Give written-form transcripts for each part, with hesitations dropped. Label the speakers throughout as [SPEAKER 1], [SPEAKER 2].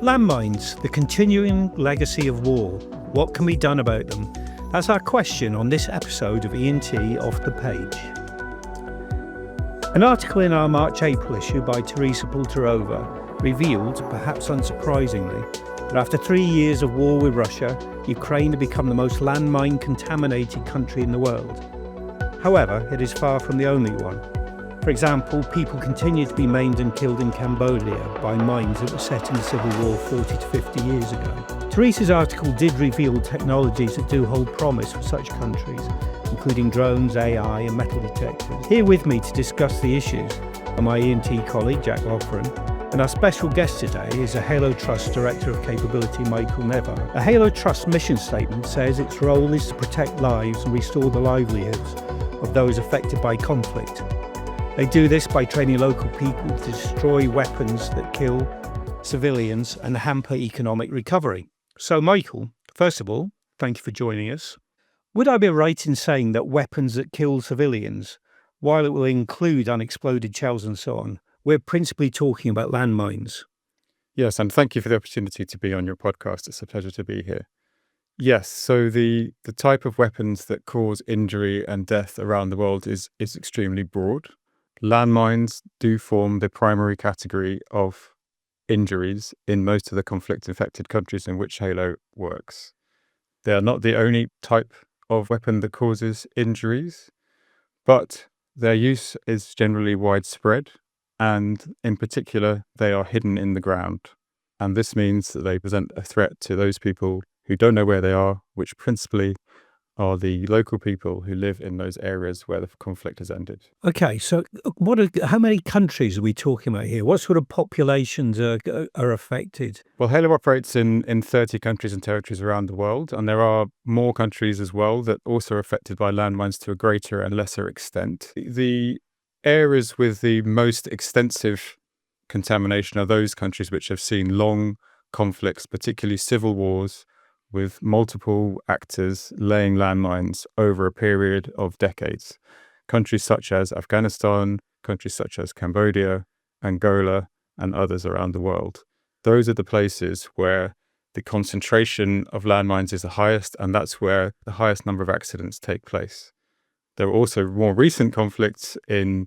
[SPEAKER 1] Landmines, the continuing legacy of war. What can be done about them? That's our question on this episode of E+T Off the Page. An article in our March-April issue by Teresa Polterova revealed, perhaps unsurprisingly, that after 3 years of war with Russia, Ukraine had become the most landmine-contaminated country in the world. However, it is far from the only one. For example, people continue to be maimed and killed in Cambodia by mines that were set in the Civil War 40 to 50 years ago. Teresa's article did reveal technologies that do hold promise for such countries, including drones, AI and metal detectors. Here with me to discuss the issues are my E+T colleague Jack Loughran, and our special guest today is a Halo Trust Director of Capability, Michael Nevard. A Halo Trust mission statement says its role is to protect lives and restore the livelihoods of those affected by conflict. They do this by training local people to destroy weapons that kill civilians and hamper economic recovery. So, Michael, first of all, thank you for joining us. Would I be right in saying that weapons that kill civilians, while it will include unexploded shells and so on, we're principally talking about landmines?
[SPEAKER 2] Yes, and thank you for the opportunity to be on your podcast. It's a pleasure to be here. Yes, so the type of weapons that cause injury and death around the world is extremely broad. Landmines do form the primary category of injuries in most of the conflict-infected countries in which Halo works. They are not the only type of weapon that causes injuries, but their use is generally widespread, and in particular, they are hidden in the ground. And this means that they present a threat to those people who don't know where they are, which principally are the local people who live in those areas where the conflict has ended.
[SPEAKER 1] Okay, so how many countries are we talking about here? What sort of populations are affected?
[SPEAKER 2] Well, Halo operates in 30 countries and territories around the world, and there are more countries as well that also are affected by landmines to a greater and lesser extent. The areas with the most extensive contamination are those countries which have seen long conflicts, particularly civil wars, with multiple actors laying landmines over a period of decades. Countries such as Afghanistan, countries such as Cambodia, Angola, and others around the world. Those are the places where the concentration of landmines is the highest, and that's where the highest number of accidents take place. There are also more recent conflicts in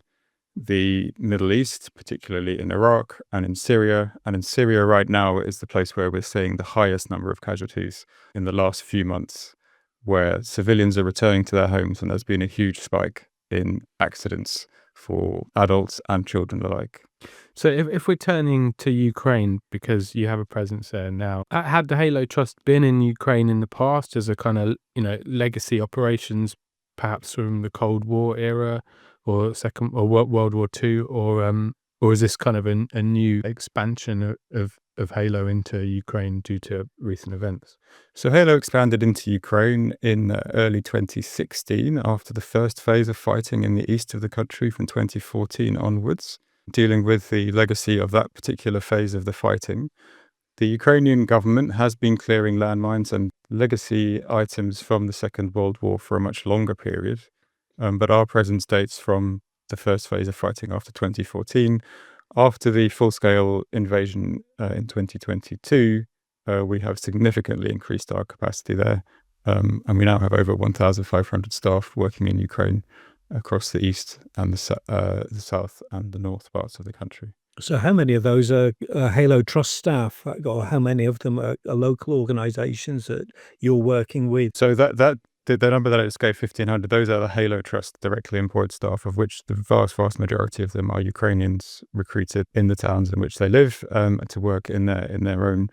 [SPEAKER 2] the Middle East, particularly in Iraq and in Syria. And in Syria right now is the place where we're seeing the highest number of casualties in the last few months, where civilians are returning to their homes and there's been a huge spike in accidents for adults and children alike.
[SPEAKER 3] So if we're turning to Ukraine, because you have a presence there now, had the Halo Trust been in Ukraine in the past as a kind of, legacy operations, perhaps from the Cold War era, or World War II, or is this kind of a new expansion of Halo into Ukraine due to recent events?
[SPEAKER 2] So Halo expanded into Ukraine in early 2016 after the first phase of fighting in the east of the country from 2014 onwards, dealing with the legacy of that particular phase of the fighting. The Ukrainian government has been clearing landmines and legacy items from the Second World War for a much longer period. But our presence dates from the first phase of fighting after 2014. After the full-scale invasion in 2022, we have significantly increased our capacity there. And we now have over 1,500 staff working in Ukraine across the east and the south and the north parts of the country.
[SPEAKER 1] So how many of those are Halo Trust staff, or how many of them are local organisations that you're working with?
[SPEAKER 2] So the number that I just gave, 1,500, those are the Halo Trust directly employed staff, of which the vast majority of them are Ukrainians recruited in the towns in which they live to work in their own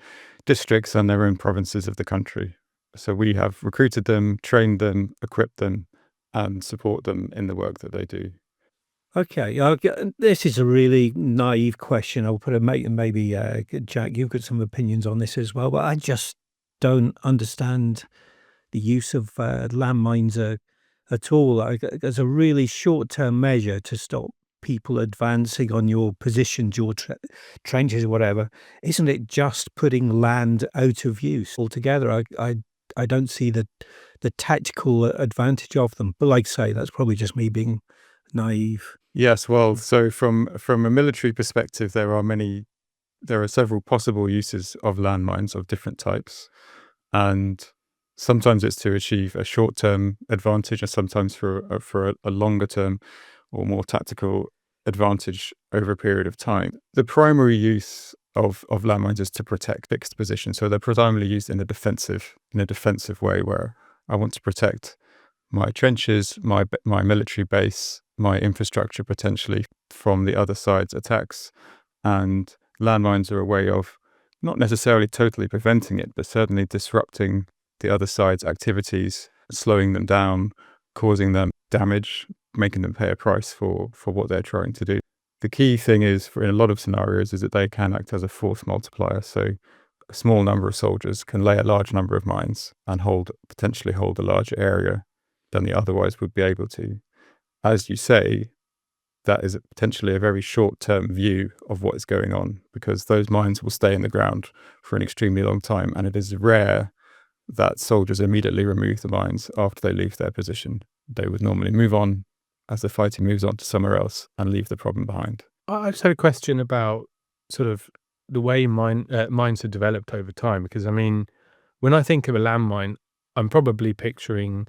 [SPEAKER 2] districts and their own provinces of the country. So we have recruited them, trained them, equipped them, and support them in the work that they do.
[SPEAKER 1] Okay, this is a really naive question. I'll put maybe Jack, you've got some opinions on this as well, but I just don't understand the use of landmines at all as a really short-term measure to stop people advancing on your positions, your trenches or whatever. Isn't it just putting land out of use altogether? I don't see the tactical advantage of them. But like I say, that's probably just me being naive.
[SPEAKER 2] Yes, well, so from a military perspective, there are many there are several possible uses of landmines of different types, and sometimes it's to achieve a short-term advantage, and sometimes for a longer-term or more tactical advantage over a period of time. The primary use of landmines is to protect fixed positions, so they're primarily used in a defensive way, where I want to protect my trenches, my military base, my infrastructure potentially from the other side's attacks. And landmines are a way of not necessarily totally preventing it, but certainly disrupting the other side's activities, slowing them down, causing them damage, making them pay a price for what they're trying to do. The key thing is, in a lot of scenarios, is that they can act as a force multiplier. So a small number of soldiers can lay a large number of mines and potentially hold a larger area than they otherwise would be able to. As you say, that is potentially a very short-term view of what is going on, because those mines will stay in the ground for an extremely long time, and it is rare that soldiers immediately remove the mines after they leave their position. They would normally move on as the fighting moves on to somewhere else and leave the problem behind.
[SPEAKER 3] I just had a question about sort of the way mines have developed over time, because I mean, when I think of a landmine, I'm probably picturing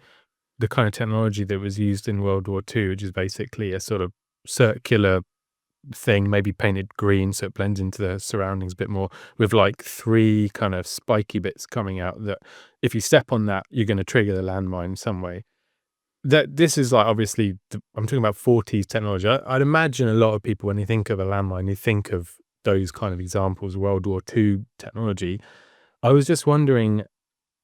[SPEAKER 3] the kind of technology that was used in World War II, which is basically a sort of circular thing, maybe painted green so it blends into the surroundings a bit more, with like 3 kind of spiky bits coming out that if you step on that, you're going to trigger the landmine in some way. That this is like, obviously, I'm talking about 40s technology. I'd imagine a lot of people, when you think of a landmine, you think of those kind of examples, World War II technology. I was just wondering,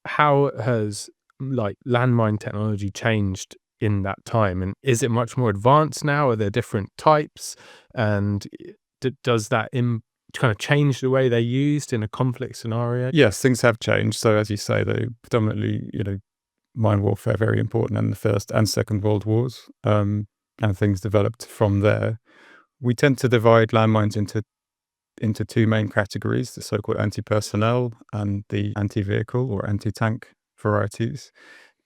[SPEAKER 3] how has like landmine technology changed in that time, and is it much more advanced now? Are there different types, and does that kind of change the way they're used in a conflict scenario?
[SPEAKER 2] Yes, things have changed. So as you say, they predominantly, mine warfare very important in the First and Second World Wars, and things developed from there. We tend to divide landmines into 2 main categories: the so-called anti-personnel and the anti-vehicle or anti-tank varieties.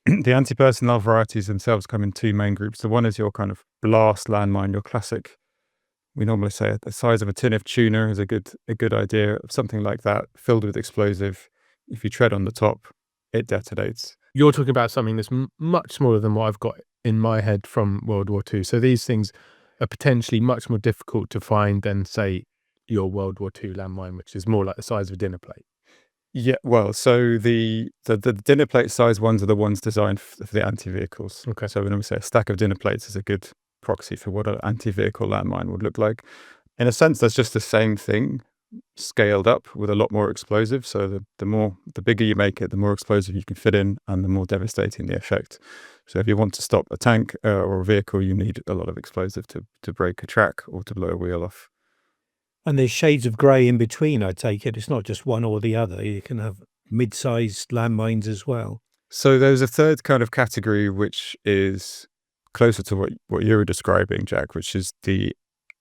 [SPEAKER 2] The anti-personnel varieties themselves come in 2 main groups. The one is your kind of blast landmine, your classic. We normally say the size of a tin of tuna is a good idea, of something like that, filled with explosive. If you tread on the top, it detonates.
[SPEAKER 3] You're talking about something that's much smaller than what I've got in my head from World War II. So these things are potentially much more difficult to find than, say, your World War II landmine, which is more like the size of a dinner plate.
[SPEAKER 2] Yeah, well, so the dinner plate size ones are the ones designed for the anti-vehicles.
[SPEAKER 3] Okay.
[SPEAKER 2] So when we say a stack of dinner plates is a good proxy for what an anti-vehicle landmine would look like. In a sense, that's just the same thing, scaled up with a lot more explosive. So the bigger you make it, the more explosive you can fit in, and the more devastating the effect. So if you want to stop a tank or a vehicle, you need a lot of explosive to break a track or to blow a wheel off.
[SPEAKER 1] And there's shades of grey in between, I take it. It's not just one or the other. You can have mid-sized landmines as well.
[SPEAKER 2] So there's a third kind of category, which is closer to what you were describing, Jack, which is the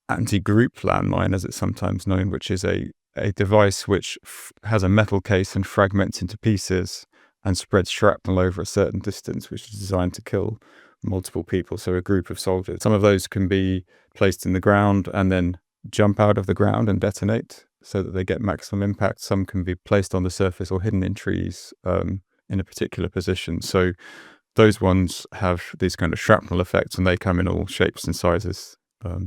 [SPEAKER 2] anti-group landmine, as it's sometimes known, which is a device which has a metal case and fragments into pieces and spreads shrapnel over a certain distance, which is designed to kill multiple people, so a group of soldiers. Some of those can be placed in the ground and then jump out of the ground and detonate so that they get maximum impact. Some can be placed on the surface or hidden in trees in a particular position. So those ones have these kind of shrapnel effects, and they come in all shapes and sizes,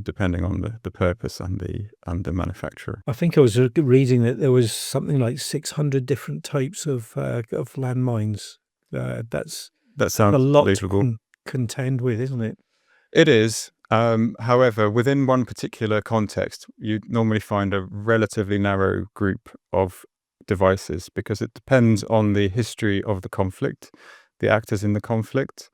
[SPEAKER 2] depending on the purpose and the manufacturer.
[SPEAKER 1] I think I was reading that there was something like 600 different types of landmines. That
[SPEAKER 2] sounds
[SPEAKER 1] a lot
[SPEAKER 2] believable.
[SPEAKER 1] to contend with, isn't it?
[SPEAKER 2] It is. However, within one particular context, you normally find a relatively narrow group of devices, because it depends on the history of the conflict, the actors in the conflict,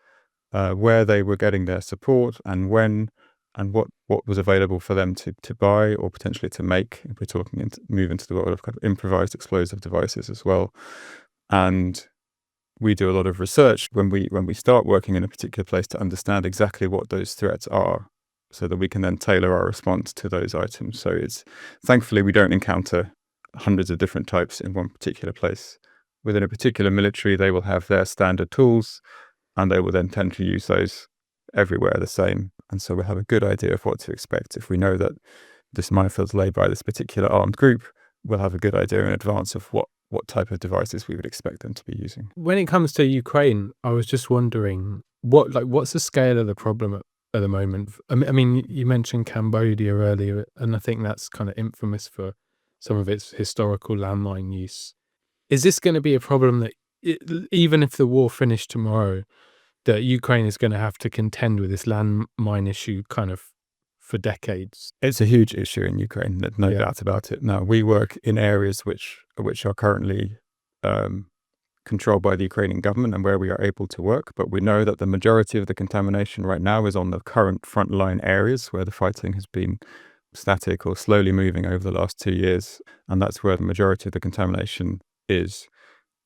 [SPEAKER 2] where they were getting their support and when, and what was available for them to buy or potentially to make. If we're talking move into the world of kind of improvised explosive devices as well. And we do a lot of research when we start working in a particular place to understand exactly what those threats are, so that we can then tailor our response to those items. So thankfully we don't encounter hundreds of different types in one particular place. Within a particular military, they will have their standard tools, and they will then tend to use those everywhere the same. And so we have a good idea of what to expect. If we know that this minefield is laid by this particular armed group, we'll have a good idea in advance of what type of devices we would expect them to be using.
[SPEAKER 3] When it comes to Ukraine, I was just wondering what's the scale of the problem at the moment? I mean, you mentioned Cambodia earlier, and I think that's kind of infamous for some of its historical landmine use. Is this going to be a problem that even if the war finished tomorrow, that Ukraine is going to have to contend with this landmine issue kind of for decades?
[SPEAKER 2] It's a huge issue in Ukraine, there's no doubt about it. Now, we work in areas which are currently controlled by the Ukrainian government and where we are able to work, but we know that the majority of the contamination right now is on the current frontline areas where the fighting has been static or slowly moving over the last 2 years, and that's where the majority of the contamination is.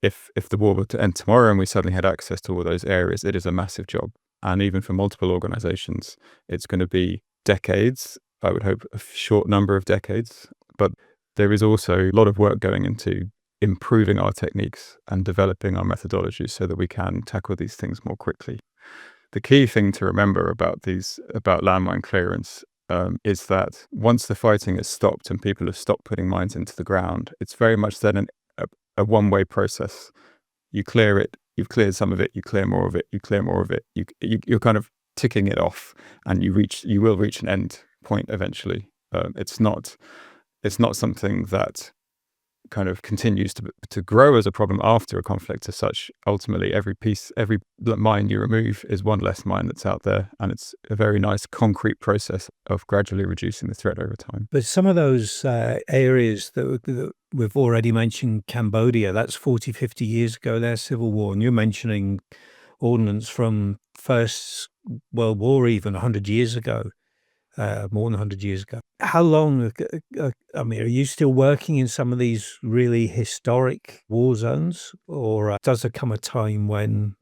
[SPEAKER 2] If the war were to end tomorrow and we suddenly had access to all those areas, it is a massive job. And even for multiple organizations, it's going to be decades, I would hope a short number of decades. But there is also a lot of work going into improving our techniques and developing our methodologies so that we can tackle these things more quickly. The key thing to remember about landmine clearance is that once the fighting is stopped and people have stopped putting mines into the ground, it's very much then a one-way process. You clear it, you've cleared some of it, you clear more of it, you clear more of it. You're kind of ticking it off, and you will reach an end point eventually. It's not something that kind of continues to grow as a problem after a conflict as such. Ultimately, every mine you remove is one less mine that's out there, and it's a very nice concrete process of gradually reducing the threat over time.
[SPEAKER 1] But some of those areas that we've already mentioned, Cambodia, that's 40, 50 years ago, their civil war, and you're mentioning ordnance from First World War, even 100 years ago. More than 100 years ago. How long, I mean, are you still working in some of these really historic war zones? Or does there come a time when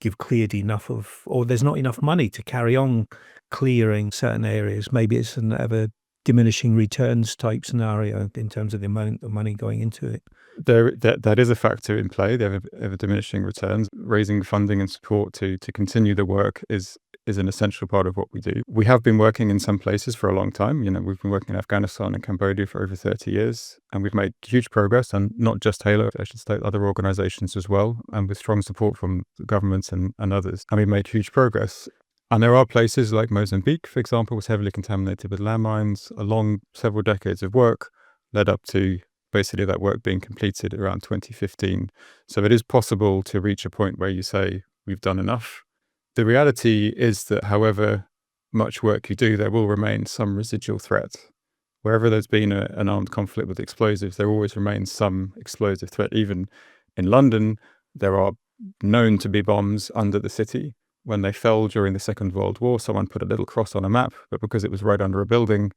[SPEAKER 1] you've cleared enough or there's not enough money to carry on clearing certain areas? Maybe it's an ever diminishing returns type scenario in terms of the amount of money going into it.
[SPEAKER 2] That is a factor in play. They have ever diminishing returns. Raising funding and support to continue the work is an essential part of what we do. We have been working in some places for a long time. We've been working in Afghanistan and Cambodia for over 30 years, and we've made huge progress, and not just Halo, I should state other organizations as well, and with strong support from the governments and others. And we've made huge progress. And there are places like Mozambique, for example, was heavily contaminated with landmines. Along several decades of work led up to basically that work being completed around 2015. So it is possible to reach a point where you say, we've done enough. The reality is that however much work you do, there will remain some residual threat. Wherever there's been an armed conflict with explosives, there always remains some explosive threat. Even in London, there are known to be bombs under the city. When they fell during the Second World War, someone put a little cross on a map, but because it was right under a building,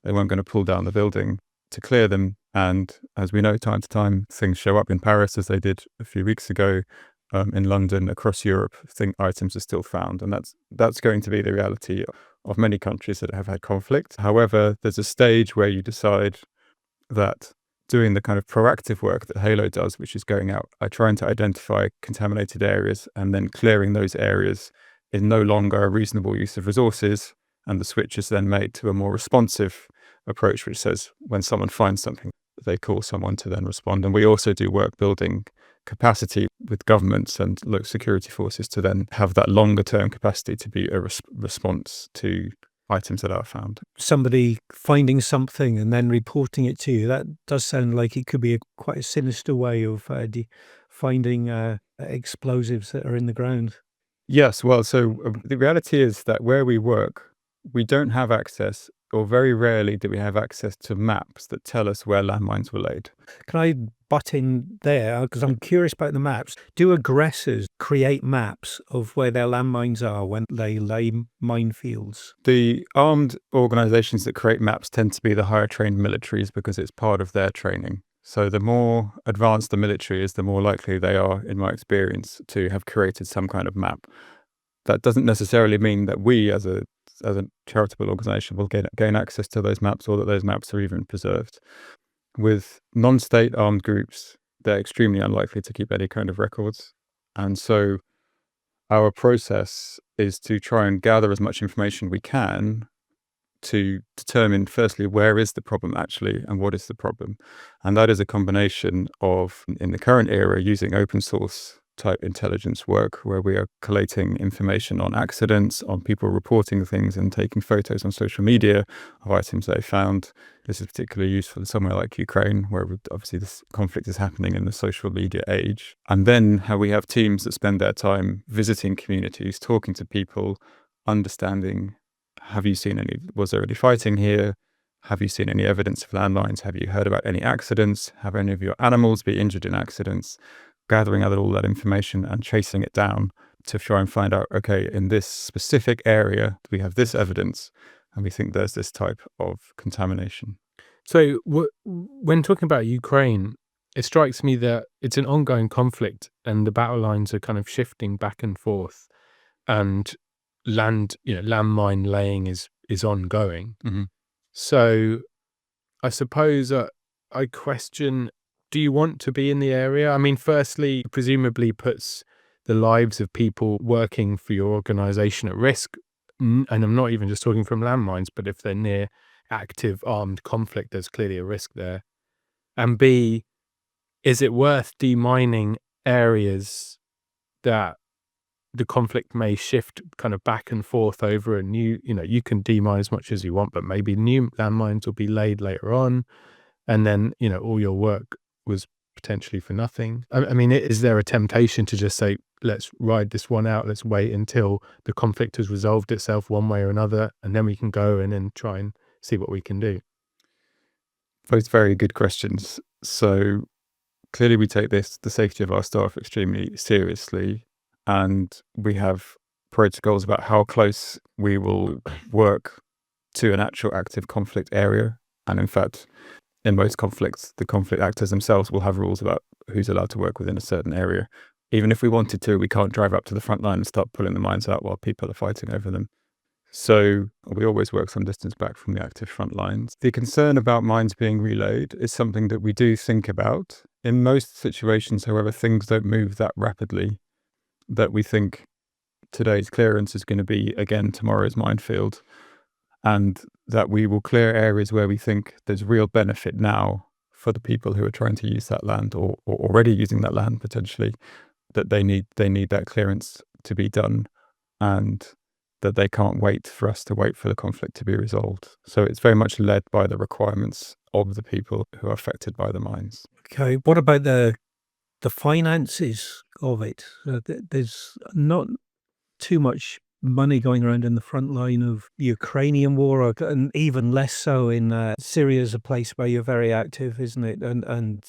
[SPEAKER 2] they weren't going to pull down the building to clear them. And as we know, time to time, things show up in Paris, as they did a few weeks ago. In London, across Europe, items are still found. And that's going to be the reality of many countries that have had conflict. However, there's a stage where you decide that doing the kind of proactive work that Halo does, which is going out, trying to identify contaminated areas and then clearing those areas, is no longer a reasonable use of resources. And the switch is then made to a more responsive approach, which says when someone finds something, they call someone to then respond. And we also do work building capacity with governments and security forces to then have that longer term capacity to be a response to items that are found.
[SPEAKER 1] Somebody finding something and then reporting it to you, that does sound like it could be quite a sinister way of finding explosives that are in the ground.
[SPEAKER 2] Yes, well, so the reality is that where we work, we don't have access, or very rarely do we have access to maps that tell us where landmines were laid.
[SPEAKER 1] Can I butt in there? Because I'm curious about the maps. Do aggressors create maps of where their landmines are when they lay minefields?
[SPEAKER 2] The armed organizations that create maps tend to be the higher trained militaries because it's part of their training. So the more advanced the military is, the more likely they are, in my experience, to have created some kind of map. That doesn't necessarily mean that we, as a charitable organization, will gain access to those maps, or that those maps are even preserved. With non-state armed groups, they're extremely unlikely to keep any kind of records. And so our process is to try and gather as much information we can to determine, firstly, where is the problem actually and what is the problem. And that is a combination of, in the current era, using open source type intelligence work where we are collating information on accidents, on people reporting things and taking photos on social media of items they found. This is particularly useful somewhere like Ukraine, where obviously this conflict is happening in the social media age. And then how we have teams that spend their time visiting communities, talking to people, understanding, was there any fighting here? Have you seen any evidence of landmines? Have you heard about any accidents? Have any of your animals been injured in accidents? Gathering out all that information and chasing it down to try and find out, okay, in this specific area, we have this evidence and we think there's this type of contamination.
[SPEAKER 3] So when talking about Ukraine, it strikes me that it's an ongoing conflict and the battle lines are kind of shifting back and forth, and landmine laying is ongoing.
[SPEAKER 2] Mm-hmm.
[SPEAKER 3] So I suppose I question, do you want to be in the area? I mean, firstly, presumably puts the lives of people working for your organization at risk. And I'm not even just talking from landmines, but if they're near active armed conflict, there's clearly a risk there. And B, is it worth demining areas that the conflict may shift kind of back and forth over a new, you can demine as much as you want, but maybe new landmines will be laid later on. And then, all your work was potentially for nothing. I mean, is there a temptation to just say, let's ride this one out, let's wait until the conflict has resolved itself one way or another, and then we can go in and try and see what we can do?
[SPEAKER 2] Both very good questions. So clearly we take the safety of our staff extremely seriously, and we have protocols about how close we will work to an actual active conflict area. And in fact, in most conflicts, the conflict actors themselves will have rules about who's allowed to work within a certain area. Even if we wanted to, we can't drive up to the front line and start pulling the mines out while people are fighting over them. So we always work some distance back from the active front lines. The concern about mines being relayed is something that we do think about. In most situations, however, things don't move that rapidly that we think today's clearance is going to be, again, tomorrow's minefield. And that we will clear areas where we think there's real benefit now for the people who are trying to use that land or already using that land potentially, that they need that clearance to be done, and that they can't wait for us to wait for the conflict to be resolved. So it's very much led by the requirements of the people who are affected by the mines.
[SPEAKER 1] Okay, what about the finances of it? There's not too much money going around in the front line of the Ukrainian war, and even less so in Syria is a place where you're very active, isn't it? And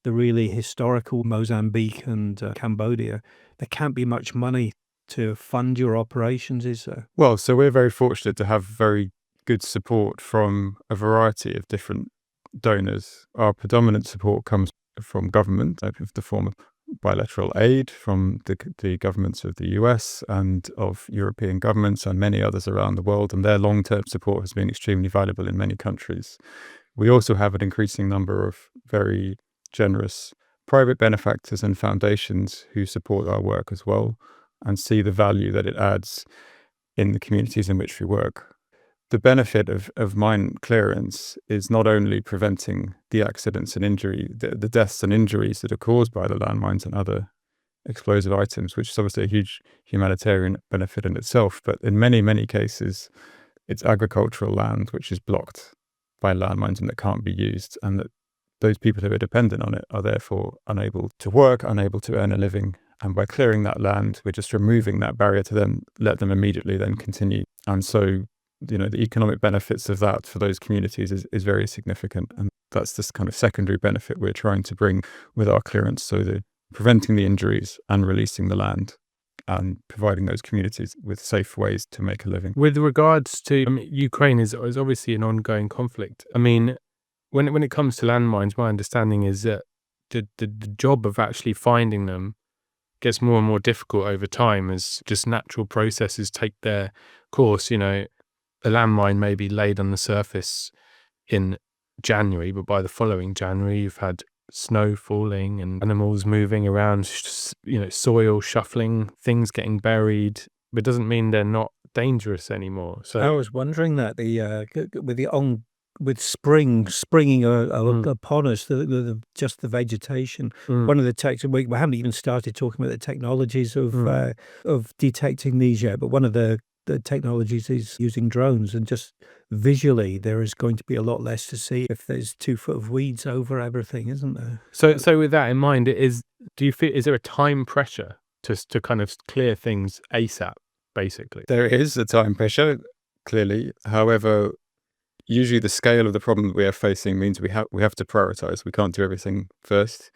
[SPEAKER 1] the really historical Mozambique and Cambodia, there can't be much money to fund your operations, is there?
[SPEAKER 2] Well, so we're very fortunate to have very good support from a variety of different donors. Our predominant support comes from government, in the form of bilateral aid from the governments of the US and of European governments and many others around the world, and their long-term support has been extremely valuable in many countries. We also have an increasing number of very generous private benefactors and foundations who support our work as well and see the value that it adds in the communities in which we work. The benefit of mine clearance is not only preventing the accidents and injury, the deaths and injuries that are caused by the landmines and other explosive items, which is obviously a huge humanitarian benefit in itself, but in many, many cases, it's agricultural land which is blocked by landmines and that can't be used, and that those people who are dependent on it are therefore unable to work, unable to earn a living. And by clearing that land, we're just removing that barrier to then let them immediately then continue. And so the economic benefits of that for those communities is very significant. And that's this kind of secondary benefit we're trying to bring with our clearance. So preventing the injuries and releasing the land and providing those communities with safe ways to make a living.
[SPEAKER 3] With regards to Ukraine is obviously an ongoing conflict. I mean, when it comes to landmines, my understanding is that the job of actually finding them gets more and more difficult over time as just natural processes take their course. A landmine may be laid on the surface in January, but by the following January, you've had snow falling and animals moving around, soil shuffling, things getting buried. But it doesn't mean they're not dangerous anymore. So
[SPEAKER 1] I was wondering that with springing upon us, just the vegetation. One of the we haven't even started talking about the technologies of detecting these yet, but one of the technologies is using drones, and just visually there is going to be a lot less to see if there's 2 foot of weeds over everything, isn't there?
[SPEAKER 3] So with that in mind, is there a time pressure to kind of clear things ASAP, basically?
[SPEAKER 2] There is a time pressure, clearly. However, usually the scale of the problem that we are facing means we have to prioritize. We can't do everything first.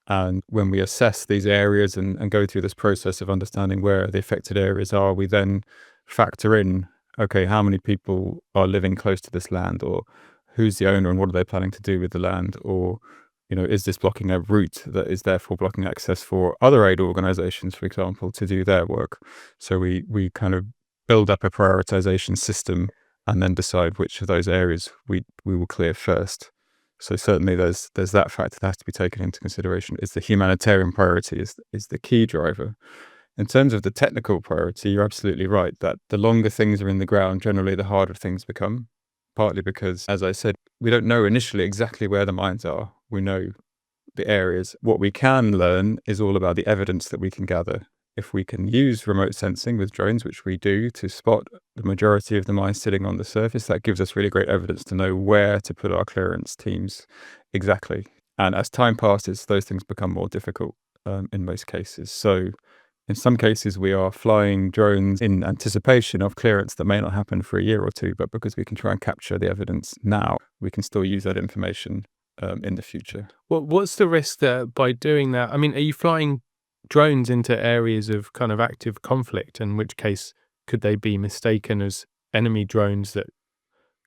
[SPEAKER 2] And when we assess these areas and go through this process of understanding where the affected areas are, we then factor in, okay, how many people are living close to this land, or who's the owner and what are they planning to do with the land, or is this blocking a route that is therefore blocking access for other aid organizations, for example, to do their work? So we kind of build up a prioritization system and then decide which of those areas we will clear first. So certainly there's that factor that has to be taken into consideration. Is the humanitarian priority is the key driver. In terms of the technical priority, you're absolutely right that the longer things are in the ground, generally the harder things become, partly because, as I said, we don't know initially exactly where the mines are. We know the areas. What we can learn is all about the evidence that we can gather. If we can use remote sensing with drones, which we do, to spot the majority of the mines sitting on the surface, that gives us really great evidence to know where to put our clearance teams exactly. And as time passes, those things become more difficult in most cases. So in some cases, we are flying drones in anticipation of clearance that may not happen for a year or two, but because we can try and capture the evidence now, we can still use that information in the future.
[SPEAKER 3] What's the risk that by doing that? I mean, are you flying drones into areas of kind of active conflict, in which case could they be mistaken as enemy drones that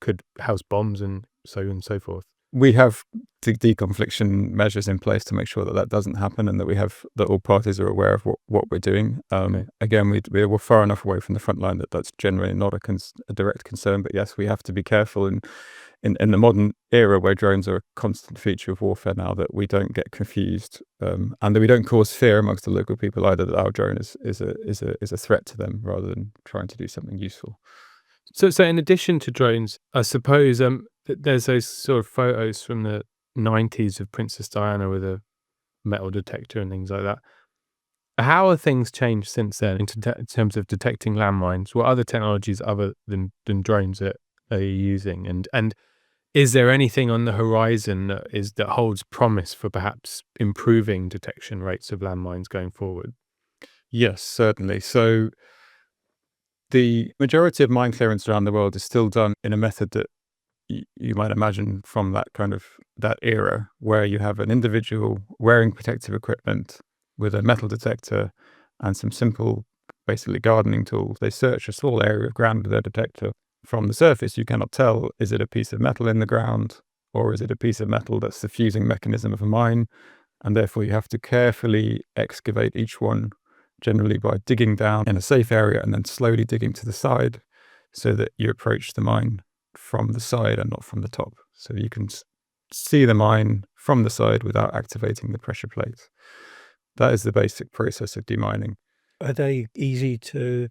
[SPEAKER 3] could house bombs and so on and so forth?
[SPEAKER 2] We have the deconfliction measures in place to make sure that doesn't happen, and that all parties are aware of what we're doing.
[SPEAKER 3] Okay.
[SPEAKER 2] Again, we're far enough away from the front line that's generally not a direct concern. But yes, we have to be careful in the modern era where drones are a constant feature of warfare now, that we don't get confused and that we don't cause fear amongst the local people either, that our drone is a threat to them rather than trying to do something useful.
[SPEAKER 3] So in addition to drones, I suppose there's those sort of photos from the 90s of Princess Diana with a metal detector and things like that. How have things changed since then in terms of detecting landmines? What other technologies other than drones are you using? And is there anything on the horizon that holds promise for perhaps improving detection rates of landmines going forward?
[SPEAKER 2] Yes, certainly. So the majority of mine clearance around the world is still done in a method that you might imagine from that era, where you have an individual wearing protective equipment with a metal detector and some simple, basically gardening tools. They search a small area of ground with their detector. From the surface, you cannot tell, is it a piece of metal in the ground, or is it a piece of metal that's the fusing mechanism of a mine? And therefore you have to carefully excavate each one, generally by digging down in a safe area and then slowly digging to the side, so that you approach the mine from the side and not from the top. So you can see the mine from the side without activating the pressure plate. That is the basic process of demining.
[SPEAKER 1] Are they easy to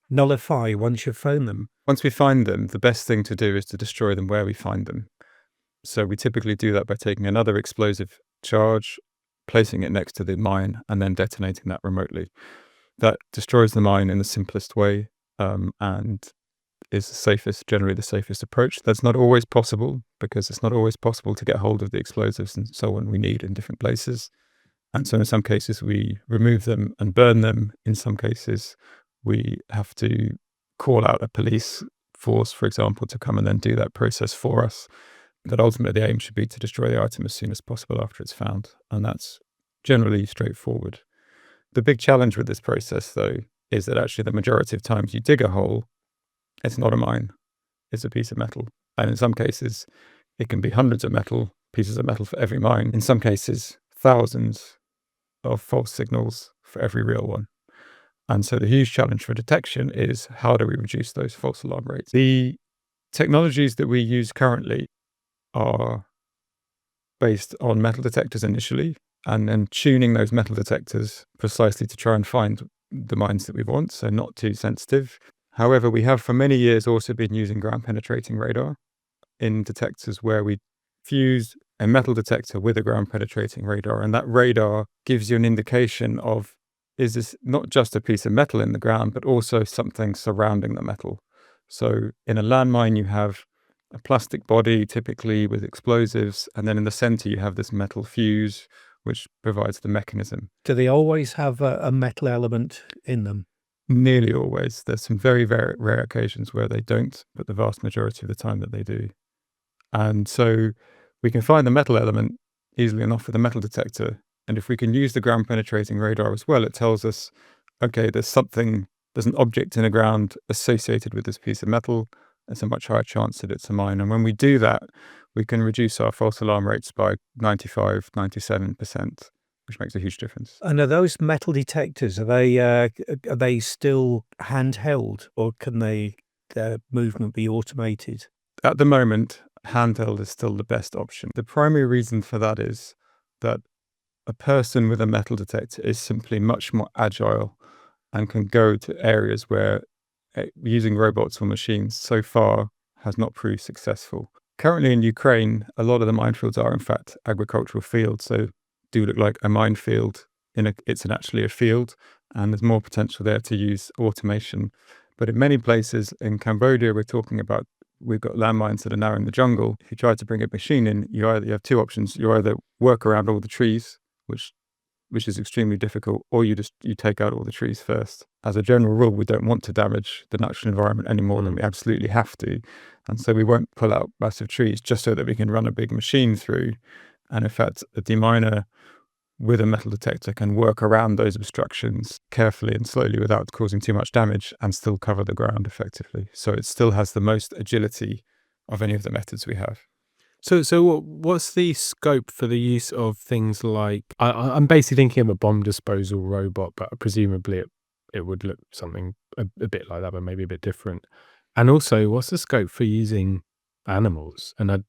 [SPEAKER 1] nullify once you've found them?
[SPEAKER 2] Once we find them, the best thing to do is to destroy them where we find them. So we typically do that by taking another explosive charge, placing it next to the mine, and then detonating that remotely. That destroys the mine in the simplest way and is generally the safest approach. That's not always possible, because it's not always possible to get hold of the explosives and so on we need in different places. And so in some cases we remove them and burn them. In some cases we have to call out a police force, for example, to come and then do that process for us. But ultimately the aim should be to destroy the item as soon as possible after it's found. And that's generally straightforward. The big challenge with this process, though, is that actually the majority of times you dig a hole, it's not a mine, it's a piece of metal. And in some cases, it can be hundreds of pieces of metal for every mine. In some cases, thousands of false signals for every real one. And so the huge challenge for detection is, how do we reduce those false alarm rates? The technologies that we use currently are based on metal detectors initially, and then tuning those metal detectors precisely to try and find the mines that we want, so not too sensitive. However, we have for many years also been using ground penetrating radar in detectors where we fuse a metal detector with a ground penetrating radar. And that radar gives you an indication of, is this not just a piece of metal in the ground, but also something surrounding the metal. So in a landmine, you have a plastic body, typically with explosives. And then in the center, you have this metal fuse, which provides the mechanism.
[SPEAKER 1] Do they always have a metal element in them?
[SPEAKER 2] Nearly always. There's some very, very rare occasions where they don't, but the vast majority of the time that they do. And so we can find the metal element easily enough with a metal detector. And if we can use the ground penetrating radar as well, it tells us, okay, there's an object in the ground associated with this piece of metal. There's a much higher chance that it's a mine. And when we do that, we can reduce our false alarm rates by 95, 97%, which makes a huge difference.
[SPEAKER 1] And are those metal detectors, are they still handheld, or can their movement be automated?
[SPEAKER 2] At the moment, handheld is still the best option. The primary reason for that is that a person with a metal detector is simply much more agile and can go to areas where using robots or machines so far has not proved successful. Currently in Ukraine, a lot of the minefields are in fact agricultural fields, so do look like a minefield. It's actually a field, and there's more potential there to use automation. But in many places in Cambodia, we've got landmines that are now in the jungle. If you try to bring a machine in, you have two options. You either work around all the trees, which is extremely difficult, or you take out all the trees first. As a general rule, we don't want to damage the natural environment any more than we absolutely have to. And so we won't pull out massive trees just so that we can run a big machine through. And in fact, a deminer with a metal detector can work around those obstructions carefully and slowly without causing too much damage and still cover the ground effectively. So it still has the most agility of any of the methods we have.
[SPEAKER 3] So what's the scope for the use of things like, I'm basically thinking of a bomb disposal robot, but presumably it would look something a bit like that, but maybe a bit different. And also, what's the scope for using animals? And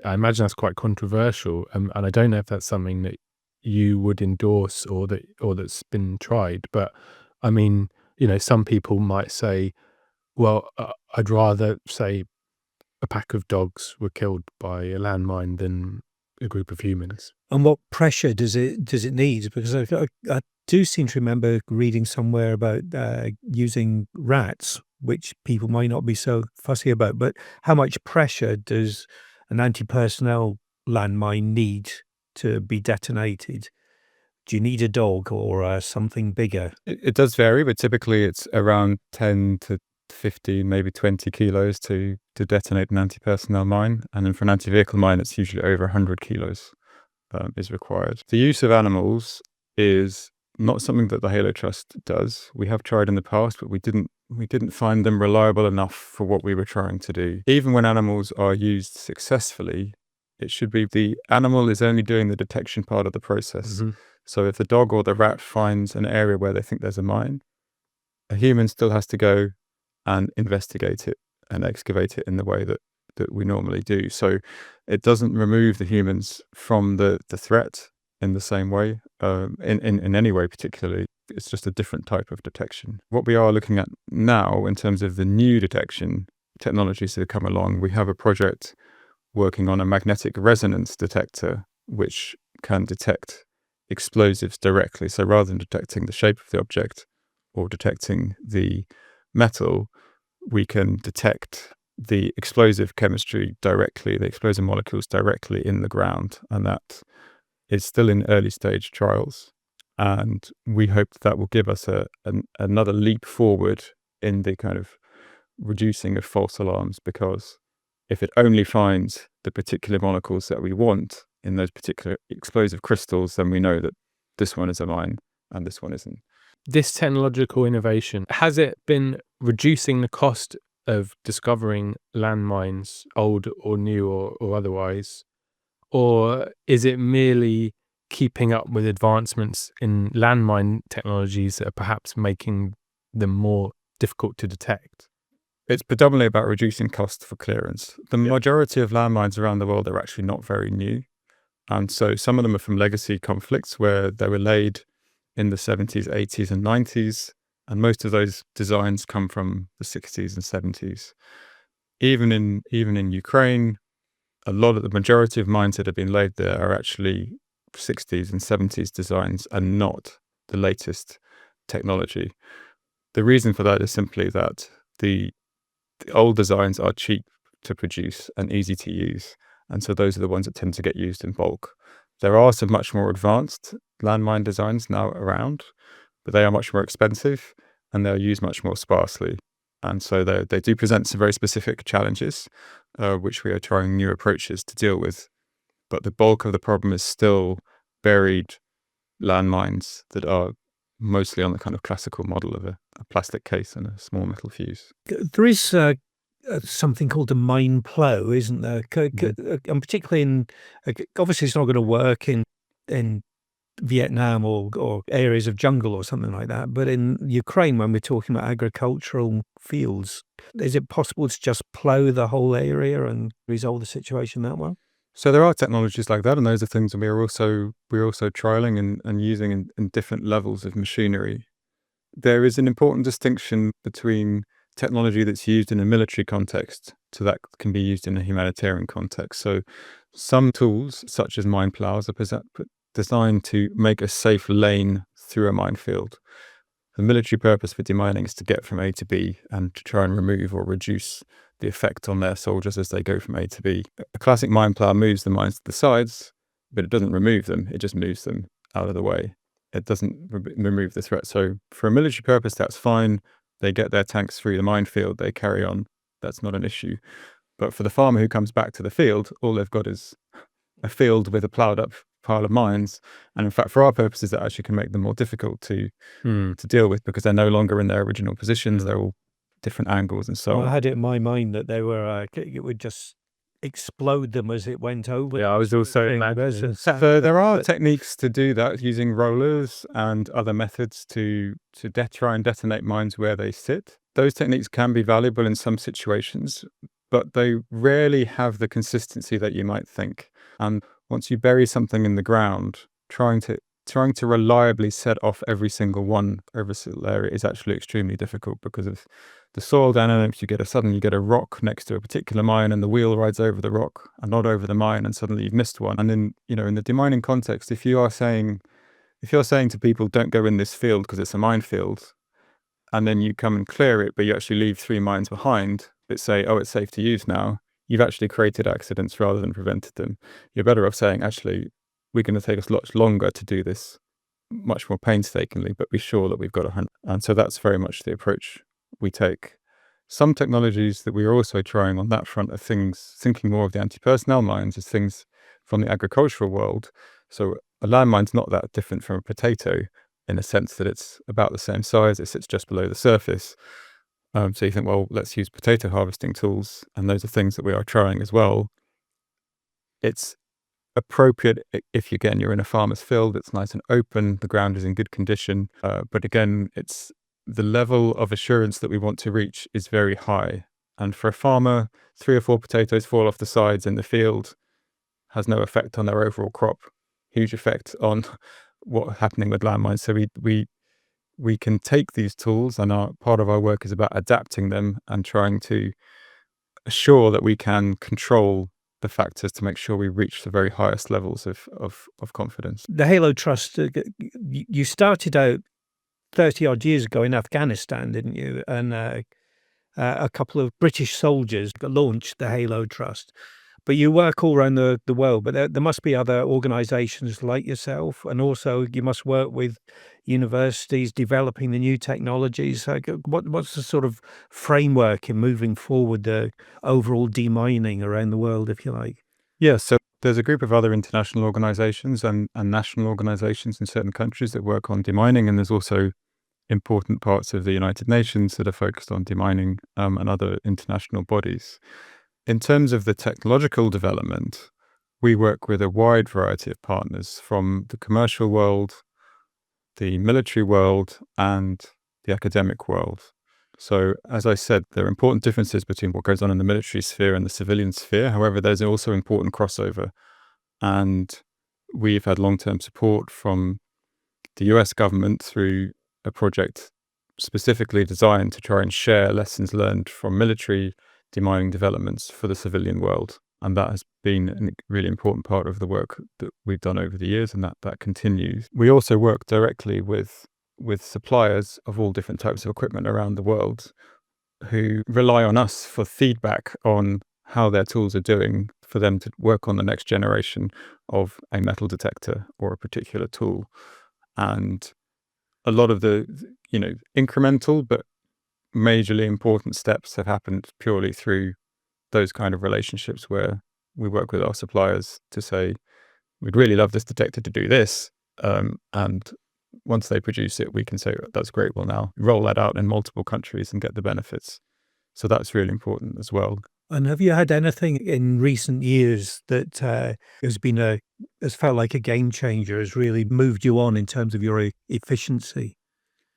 [SPEAKER 3] I imagine that's quite controversial, and I don't know if that's something that you would endorse or that's been tried. But I mean, some people might say, well, I'd rather say a pack of dogs were killed by a landmine than a group of humans.
[SPEAKER 1] And what pressure does it need? Because I do seem to remember reading somewhere about using rats, which people might not be so fussy about. But how much pressure does an anti-personnel landmine need to be detonated? Do you need a dog or something bigger?
[SPEAKER 2] It does vary, but typically it's around 10 to 15, maybe 20 kilos to detonate an anti-personnel mine. And then for an anti-vehicle mine, it's usually over 100 kilos is required. The use of animals is not something that the Halo Trust does. We have tried in the past, but we didn't find them reliable enough for what we were trying to do. Even when animals are used successfully, it should be the animal is only doing the detection part of the process. Mm-hmm. So if the dog or the rat finds an area where they think there's a mine, a human still has to go and investigate it and excavate it in the way that we normally do. So it doesn't remove the humans from the threat in the same way, in any way particularly. It's just a different type of detection. What we are looking at now in terms of the new detection technologies that have come along, we have a project working on a magnetic resonance detector which can detect explosives directly. So rather than detecting the shape of the object or detecting the metal, we can detect the explosive chemistry directly, the explosive molecules directly in the ground. And that is still in early stage trials. And we hope that will give us another leap forward in the kind of reducing of false alarms, because if it only finds the particular molecules that we want in those particular explosive crystals, then we know that this one is a mine and this one isn't.
[SPEAKER 3] This technological innovation, has it been reducing the cost of discovering landmines, old or new or otherwise? Or is it merely keeping up with advancements in landmine technologies that are perhaps making them more difficult to detect?
[SPEAKER 2] It's predominantly about reducing costs for clearance. The majority of landmines around the world are actually not very new. And so some of them are from legacy conflicts where they were laid in the 70s, 80s and 90s, And most of those designs come from the 60s and 70s. Even in Ukraine, the majority of mines that have been laid there are actually 60s and 70s designs and not the latest technology. The reason for that is simply that the old designs are cheap to produce and easy to use. And so those are the ones that tend to get used in bulk. There are some much more advanced landmine designs now around, but they are much more expensive and they're used much more sparsely. And so they do present some very specific challenges, which we are trying new approaches to deal with. But the bulk of the problem is still buried landmines that are mostly on the kind of classical model of a plastic case and a small metal fuse.
[SPEAKER 1] There is something called a mine plow, isn't there? And particularly obviously it's not going to work in Vietnam or areas of jungle or something like that. But in Ukraine, when we're talking about agricultural fields, is it possible to just plow the whole area and resolve the situation that way?
[SPEAKER 2] So there are technologies like that, and those are things that we're also trialing and using in different levels of machinery. There is an important distinction between technology that's used in a military context to that can be used in a humanitarian context. So some tools, such as mine plows, are designed to make a safe lane through a minefield. The military purpose for demining is to get from A to B and to try and remove or reduce the effect on their soldiers as they go from A to B. A classic mine plow moves the mines to the sides, but it doesn't remove them. It just moves them out of the way. It doesn't remove the threat. So for a military purpose, that's fine. They get their tanks through the minefield. They carry on. That's not an issue. But for the farmer who comes back to the field, all they've got is a field with a plowed up pile of mines. And in fact, for our purposes, that actually can make them more difficult to deal with because they're no longer in their original positions. They're all different angles and so on.
[SPEAKER 1] I had it in my mind that they were it would just explode them as it went over.
[SPEAKER 3] Yeah, I was also imagining.
[SPEAKER 2] So there are techniques to do that using rollers and other methods to try and detonate mines where they sit. Those techniques can be valuable in some situations, but they rarely have the consistency that you might think. And once you bury something in the ground, trying to reliably set off every single one over a single area is actually extremely difficult because of the soil dynamics. You get a rock next to a particular mine and the wheel rides over the rock and not over the mine, and suddenly you've missed one. And in the demining context, if you're saying to people, don't go in this field because it's a minefield, and then you come and clear it, but you actually leave 3 mines behind that say, oh, it's safe to use now, you've actually created accidents rather than prevented them. You're better off saying, actually, we're going to take us lots longer to do this, much more painstakingly, but be sure that we've got 100. And so that's very much the approach we take. Some technologies that we're also trying on that front are things, thinking more of the anti-personnel mines as things from the agricultural world. So a landmine's not that different from a potato in a sense that it's about the same size. It sits just below the surface. So you think, well, let's use potato harvesting tools. And those are things that we are trying as well. It's appropriate if you're in a farmer's field, it's nice and open, the ground is in good condition. But again, it's the level of assurance that we want to reach is very high. And for a farmer, 3 or 4 potatoes fall off the sides in the field has no effect on their overall crop. Huge effect on what's happening with landmines. So we can take these tools, and part of our work is about adapting them and trying to assure that we can control the factors to make sure we reach the very highest levels of confidence.
[SPEAKER 1] The Halo Trust, you started out 30 odd years ago in Afghanistan, didn't you? And a couple of British soldiers launched the Halo Trust. But you work all around the world, but there must be other organizations like yourself, and also you must work with universities developing the new technologies. What's the sort of framework in moving forward the overall demining around the world, if you like?
[SPEAKER 2] Yeah, so there's a group of other international organizations and national organizations in certain countries that work on demining, and there's also important parts of the United Nations that are focused on demining, and other international bodies. In terms of the technological development, we work with a wide variety of partners from the commercial world, the military world, and the academic world. So, as I said, there are important differences between what goes on in the military sphere and the civilian sphere. However, there's also important crossover. And we've had long-term support from the US government through a project specifically designed to try and share lessons learned from military demining developments for the civilian world. And that has been a really important part of the work that we've done over the years, and that continues. We also work directly with suppliers of all different types of equipment around the world who rely on us for feedback on how their tools are doing, for them to work on the next generation of a metal detector or a particular tool. And a lot of the, incremental but majorly important steps have happened purely through those kind of relationships where we work with our suppliers to say, we'd really love this detector to do this. And once they produce it, we can say, that's great, we'll now roll that out in multiple countries and get the benefits. So that's really important as well.
[SPEAKER 1] And have you had anything in recent years that has felt like a game changer, has really moved you on in terms of your efficiency?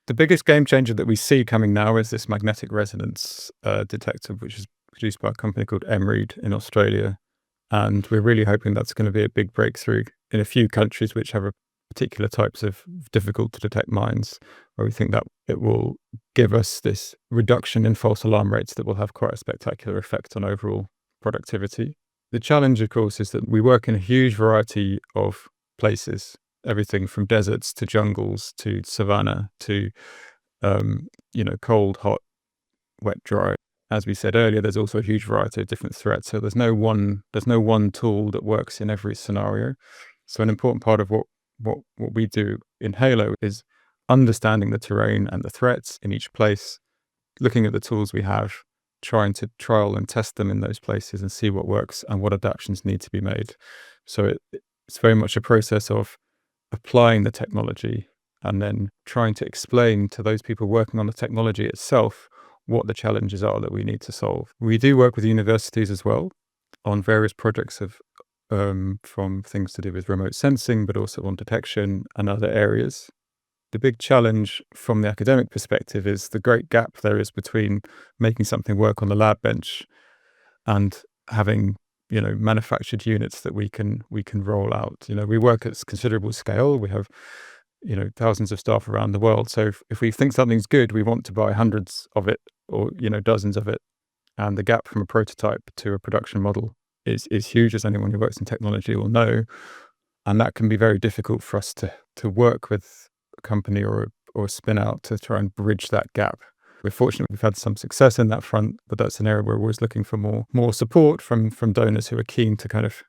[SPEAKER 2] The biggest game changer that we see coming now is this magnetic resonance detector, which is produced by a company called Emreed in Australia. And we're really hoping that's going to be a big breakthrough in a few countries which have particular types of difficult to detect mines, where we think that it will give us this reduction in false alarm rates that will have quite a spectacular effect on overall productivity. The challenge, of course, is that we work in a huge variety of places, everything from deserts to jungles to savanna to, cold, hot, wet, dry. As we said earlier, there's also a huge variety of different threats. So there's no one tool that works in every scenario. So an important part of what we do in Halo is understanding the terrain and the threats in each place, looking at the tools we have, trying to trial and test them in those places and see what works and what adaptations need to be made. So it's very much a process of applying the technology and then trying to explain to those people working on the technology itself what the challenges are that we need to solve. We do work with universities as well on various projects from things to do with remote sensing, but also on detection and other areas. The big challenge from the academic perspective is the great gap there is between making something work on the lab bench and having, manufactured units that we can roll out. We work at considerable scale. We have, thousands of staff around the world. So if we think something's good, we want to buy hundreds of it or, dozens of it. And the gap from a prototype to a production model is huge, as anyone who works in technology will know. And that can be very difficult for us to work with a company or a spin out to try and bridge that gap. We're fortunate we've had some success in that front, but that's an area where we're always looking for more support from donors who are keen to kind of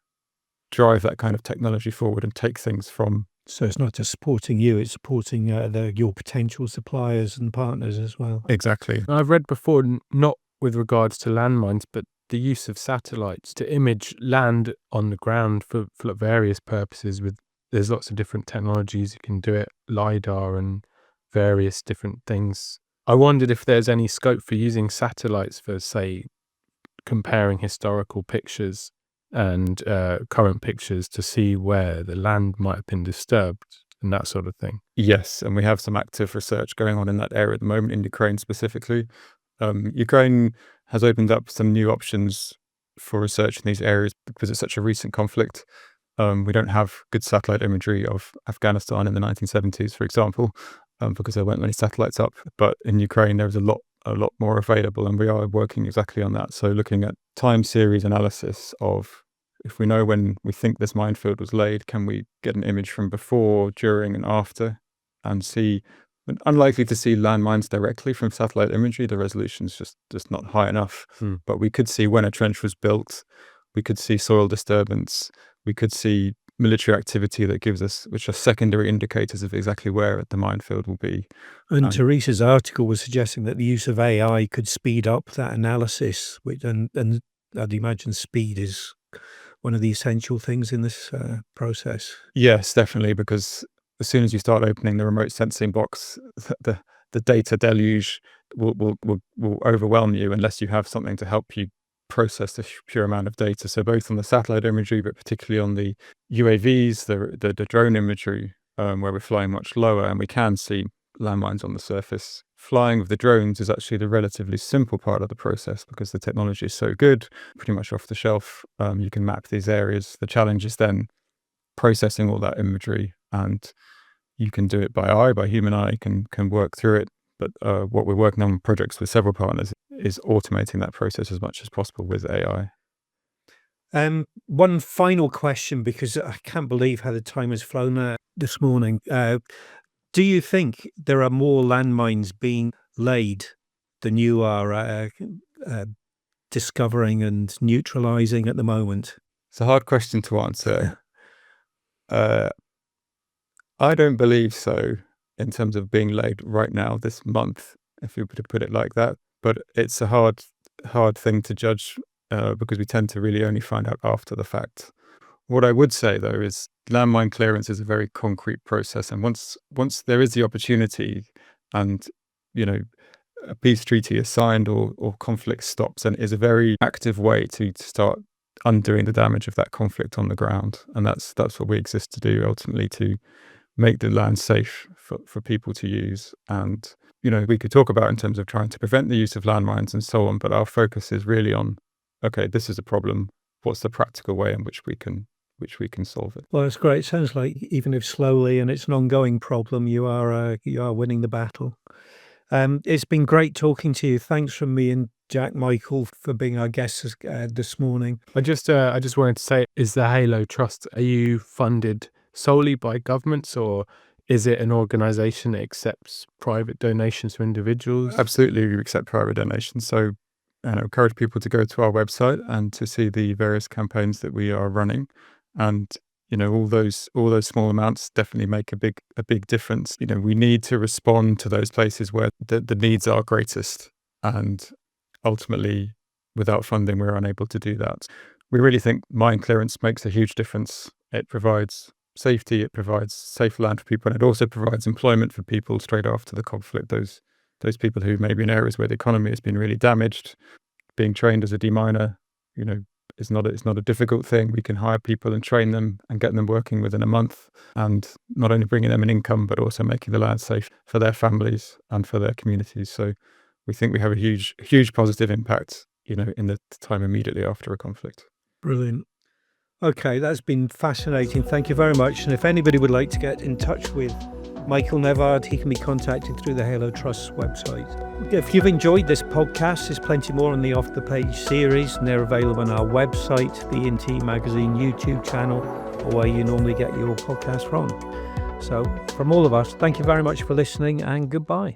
[SPEAKER 2] drive that kind of technology forward and take things from.
[SPEAKER 1] So it's not just supporting you, it's supporting your potential suppliers and partners as well.
[SPEAKER 2] Exactly.
[SPEAKER 3] I've read before, not with regards to landmines, but the use of satellites to image land on the ground for various purposes. There's lots of different technologies you can do it, LiDAR and various different things. I wondered if there's any scope for using satellites for, say, comparing historical pictures and current pictures to see where the land might have been disturbed and that sort of thing.
[SPEAKER 2] Yes, and we have some active research going on in that area at the moment, in Ukraine specifically. Ukraine has opened up some new options for research in these areas because it's such a recent conflict. We don't have good satellite imagery of Afghanistan in the 1970s, for example, because there weren't many satellites up. But in Ukraine, there's a lot more available, and we are working exactly on that. So looking at time series analysis of, if we know when we think this minefield was laid, can we get an image from before, during, and after, and see. Unlikely to see landmines directly from satellite imagery. The resolution's just not high enough. But we could see when a trench was built. We could see soil disturbance. We could see military activity that gives us, which are secondary indicators of exactly where the minefield will be.
[SPEAKER 1] And Teresa's article was suggesting that the use of AI could speed up that analysis, and I'd imagine speed is one of the essential things in this process.
[SPEAKER 2] Yes, definitely, because as soon as you start opening the remote sensing box, the data deluge will overwhelm you unless you have something to help you process the pure amount of data. So both on the satellite imagery, but particularly on the UAVs, the drone imagery, where we're flying much lower and we can see landmines on the surface. Flying with the drones is actually the relatively simple part of the process because the technology is so good, pretty much off the shelf. You can map these areas. The challenge is then processing all that imagery, and you can do it by human eye can work through it, But what we're working on projects with several partners is automating that process as much as possible with AI.
[SPEAKER 1] One final question, because I can't believe how the time has flown this morning. Do you think there are more landmines being laid than you are discovering and neutralizing at the moment?
[SPEAKER 2] It's a hard question to answer. I don't believe so in terms of being laid right now this month, if you were to put it like that. But it's a hard thing to judge because we tend to really only find out after the fact. What I would say, though, is landmine clearance is a very concrete process. And once there is the opportunity and, a peace treaty is signed or conflict stops, and it is a very active way to start undoing the damage of that conflict on the ground. And that's what we exist to do, ultimately, to make the land safe for people to use. And, we could talk about in terms of trying to prevent the use of landmines and so on, but our focus is really on, okay, this is a problem. What's the practical way in which we can solve it?
[SPEAKER 1] Well, that's great. It sounds like even if slowly and it's an ongoing problem, you are winning the battle. It's been great talking to you. Thanks from me and Jack Michael for being our guests this morning.
[SPEAKER 3] I just wanted to say, is the Halo Trust, are you funded solely by governments, or is it an organisation that accepts private donations from individuals?
[SPEAKER 2] Absolutely, we accept private donations. So I encourage people to go to our website and to see the various campaigns that we are running. And all those small amounts definitely make a big difference. We need to respond to those places where the needs are greatest, and ultimately, without funding, we're unable to do that. We really think mine clearance makes a huge difference. It provides safety, it provides safe land for people, and it also provides employment for people straight after the conflict. Those people who may be in areas where the economy has been really damaged, being trained as a deminer, it's not a difficult thing. We can hire people and train them and get them working within a month, and not only bringing them an income, but also making the land safe for their families and for their communities. So we think we have a huge positive impact, in the time immediately after a conflict.
[SPEAKER 1] Brilliant. Okay, that's been fascinating. Thank you very much. And if anybody would like to get in touch with Michael Nevard, he can be contacted through the Halo Trust website. If you've enjoyed this podcast, there's plenty more on the Off the Page series, and they're available on our website, the E+T Magazine YouTube channel, or where you normally get your podcast from. So from all of us, thank you very much for listening, and goodbye.